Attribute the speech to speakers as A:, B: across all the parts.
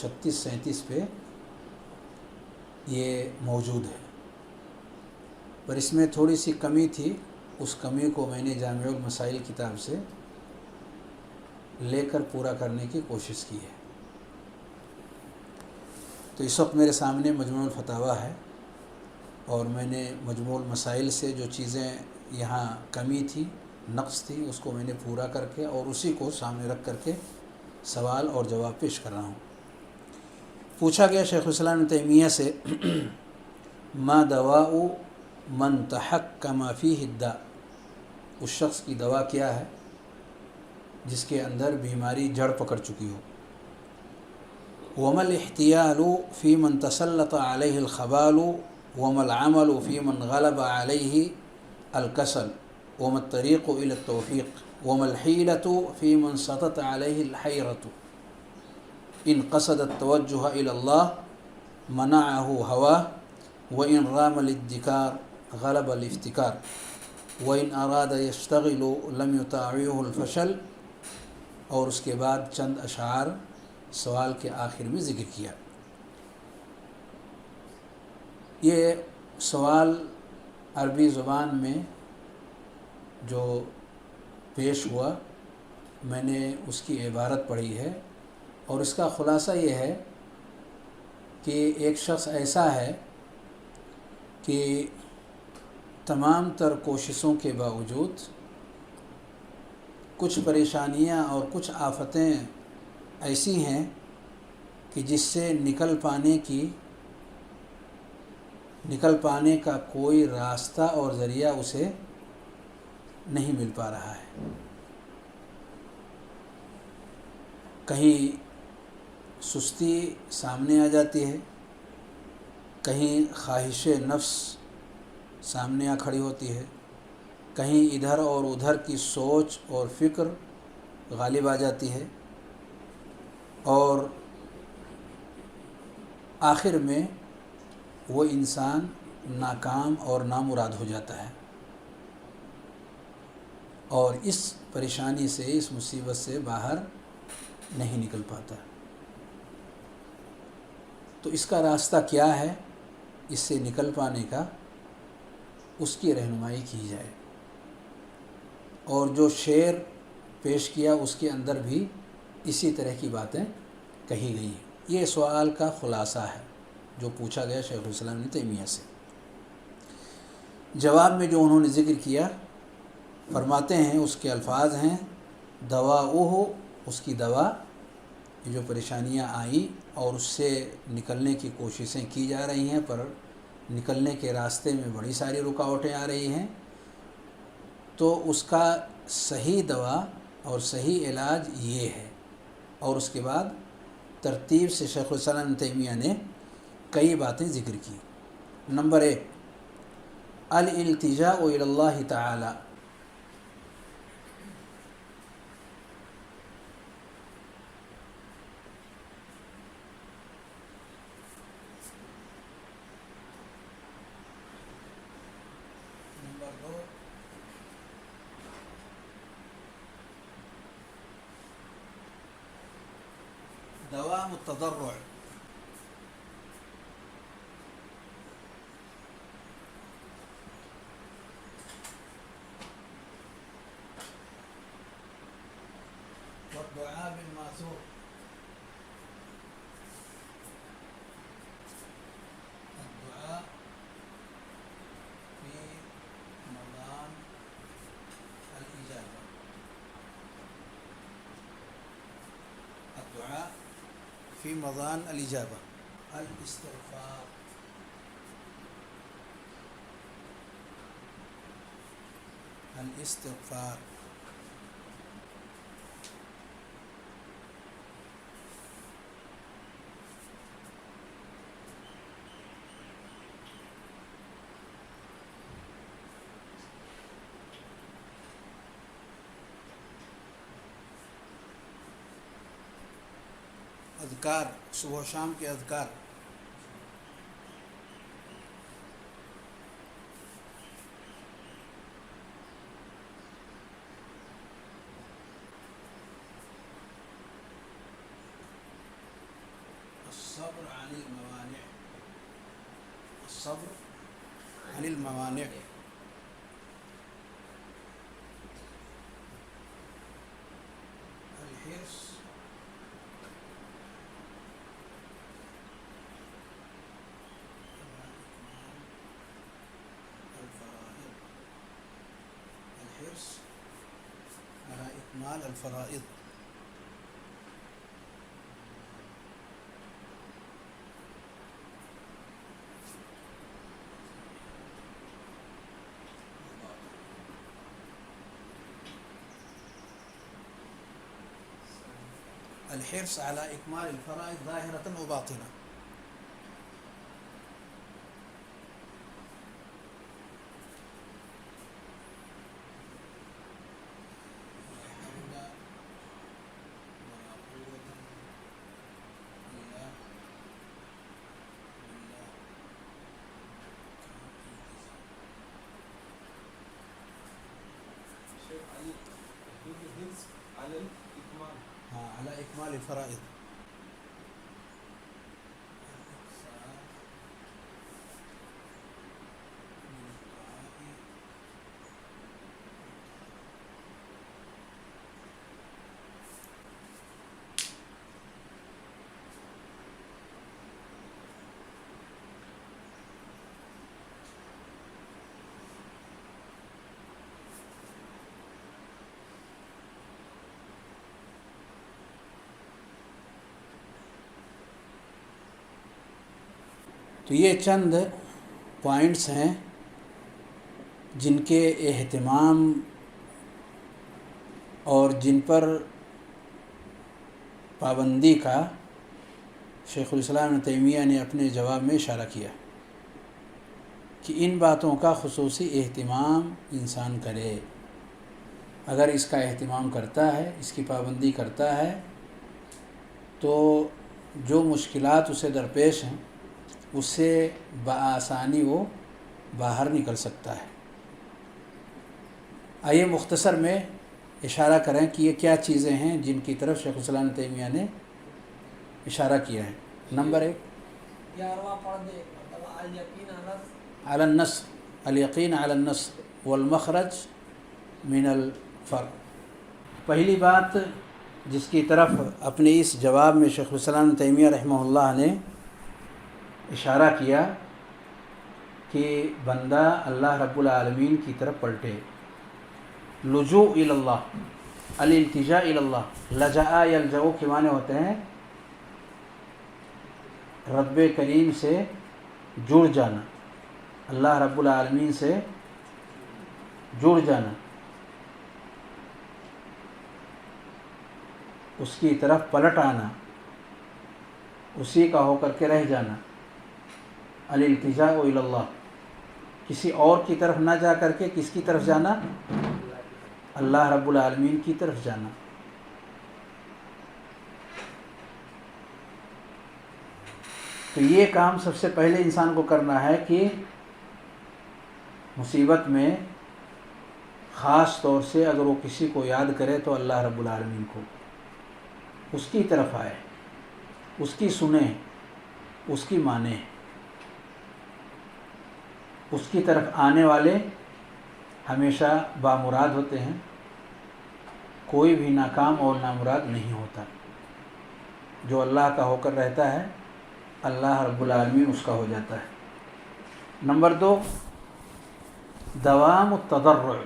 A: 36-37 پہ یہ موجود ہے، پر اس میں تھوڑی سی کمی تھی، اس کمی کو میں نے جامع المسائل کتاب سے لے کر پورا کرنے کی کوشش کی ہے۔ تو اس وقت میرے سامنے مجموع الفتاویٰ ہے، اور میں نے مجموع المسائل سے جو چیزیں یہاں کمی تھی، نقص تھی، اس کو میں نے پورا کر کے اور اسی کو سامنے رکھ کر کے سوال اور جواب پیش کر رہا ہوں۔ پوچھا گیا شیخ الاسلام ابن تیمیہ سے ما دواء من تحکم فیہ الداء، اس شخص کی دوا کیا ہے جس کے اندر بیماری جڑ پکڑ چکی ہو۔ وما الاحتیال فی من تسلط علیہ الخبال وما العمل فی من غلب علیہ الکسل وما الطریق الی التوفیق وما الحیلۃ فی من سطت علیہ الحیرۃ ان قصد التوجہ الی اللہ منعہ ہواہ وان رام الادکار غلب الافتکار وان اراد یشتغل لم یطاوعہ الفشل، اور اس کے بعد چند اشعار سوال کے آخر میں ذکر کیا۔ یہ سوال عربی زبان میں جو پیش ہوا، میں نے اس کی عبارت پڑھی ہے، اور اس کا خلاصہ یہ ہے کہ ایک شخص ایسا ہے کہ تمام تر کوششوں کے باوجود کچھ پریشانیاں اور کچھ آفتیں ایسی ہیں کہ جس سے نکل پانے کا کوئی راستہ اور ذریعہ اسے نہیں مل پا رہا ہے۔ کہیں سستی سامنے آ جاتی ہے، کہیں خواہش نفس سامنے آ کھڑی ہوتی ہے، کہیں ادھر اور ادھر کی سوچ اور فکر غالب آ جاتی ہے، اور آخر میں وہ انسان ناکام اور نامراد ہو جاتا ہے، اور اس پریشانی سے، اس مصیبت سے باہر نہیں نکل پاتا۔ تو اس کا راستہ کیا ہے، اس سے نکل پانے کا، اس کی رہنمائی کی جائے۔ اور جو شعر پیش کیا اس کے اندر بھی اسی طرح کی باتیں کہی گئی ہیں۔ یہ سوال کا خلاصہ ہے جو پوچھا گیا شیخ الاسلام ابن تیمیہ سے۔ جواب میں جو انہوں نے ذکر کیا، فرماتے ہیں اس کے الفاظ ہیں دواؤہ، اس کی دوا، یہ جو پریشانیاں آئیں اور اس سے نکلنے کی کوششیں کی جا رہی ہیں، پر نکلنے کے راستے میں بڑی ساری رکاوٹیں آ رہی ہیں، تو اس کا صحیح دوا اور صحیح علاج یہ ہے۔ اور اس کے بعد ترتیب سے شیخ الاسلام ابن تیمیہ نے کئی باتیں ذکر کی۔ نمبر 1، الالتجاء الی اللہ تعالی، نمبر 2، دوام التضرع، والدعاء بالماثور، الدعاء في مضان الإجابة، الدعاء في مضان الإجابة، الاستغفار، الاستغفار، اذکار، صبح و شام کے اذکار، الصبر عن الموانع، الصبر عن الموانع، الحرص على إكمال الفرائض. الحرص على إكمال الفرائض ظاهرة وباطنة. على إكمال الفرائض. تو یہ چند پوائنٹس ہیں جن کے اہتمام اور جن پر پابندی کا شیخ الاسلام ابن تیمیہ نے اپنے جواب میں اشارہ کیا کہ ان باتوں کا خصوصی اہتمام انسان کرے. اگر اس کا اہتمام کرتا ہے، اس کی پابندی کرتا ہے، تو جو مشکلات اسے درپیش ہیں اس سے بآسانی وہ باہر نکل سکتا ہے. آئیے مختصر میں اشارہ کریں کہ یہ کیا چیزیں ہیں جن کی طرف شیخ الاسلام ابن تیمیہ نے اشارہ کیا ہے. نمبر 1 علی النصر، الیقین علی النصر والمخرج من الفرق. پہلی بات جس کی طرف اپنے اس جواب میں شیخ الاسلام ابن تیمیہ رحمہ اللہ نے اشارہ کیا کہ بندہ اللہ رب العالمین کی طرف پلٹے. لجوء الی اللہ، الالتجاء الی اللہ. لجأ یلجأ کے معنی ہوتے ہیں رب کریم سے جڑ جانا، اللہ رب العالمین سے جڑ جانا، اس کی طرف پلٹ آنا، اسی کا ہو کر کے رہ جانا. الالتجاء الی اللہ، کسی اور کی طرف نہ جا کر کے کس کی طرف جانا؟ اللہ رب العالمین کی طرف جانا. تو یہ کام سب سے پہلے انسان کو کرنا ہے کہ مصیبت میں خاص طور سے اگر وہ کسی کو یاد کرے تو اللہ رب العالمین کو، اس کی طرف آئے، اس کی سنیں، اس کی مانیں. اس کی طرف آنے والے ہمیشہ بامراد ہوتے ہیں، کوئی بھی ناکام اور نامراد نہیں ہوتا. جو اللہ کا ہو کر رہتا ہے اللہ رب العالمین اس کا ہو جاتا ہے. نمبر 2 دوام التضرع.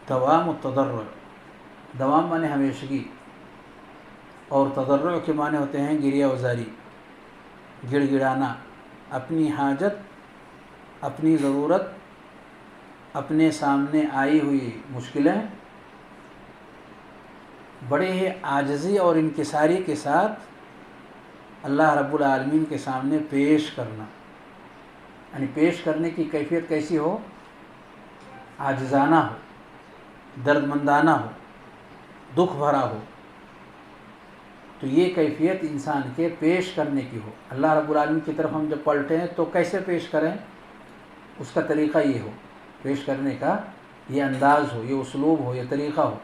A: دوام التضرع، دوام معنی ہمیشگی، اور تضرع کے معنی ہوتے ہیں گریہ وزاری، گڑ گڑانا، اپنی حاجت، اپنی ضرورت، اپنے سامنے آئی ہوئی مشکلیں بڑے ہی عاجزی اور انکساری کے ساتھ اللہ رب العالمین کے سامنے پیش کرنا. یعنی پیش کرنے کی کیفیت کیسی ہو؟ عاجزانہ ہو، درد مندانہ ہو، دکھ بھرا ہو. تو یہ کیفیت انسان کے پیش کرنے کی ہو. اللہ رب العالمین کی طرف ہم جب پلٹیں تو کیسے پیش کریں؟ اس کا طریقہ یہ ہو، پیش کرنے کا یہ انداز ہو، یہ اسلوب ہو، یہ طریقہ ہو.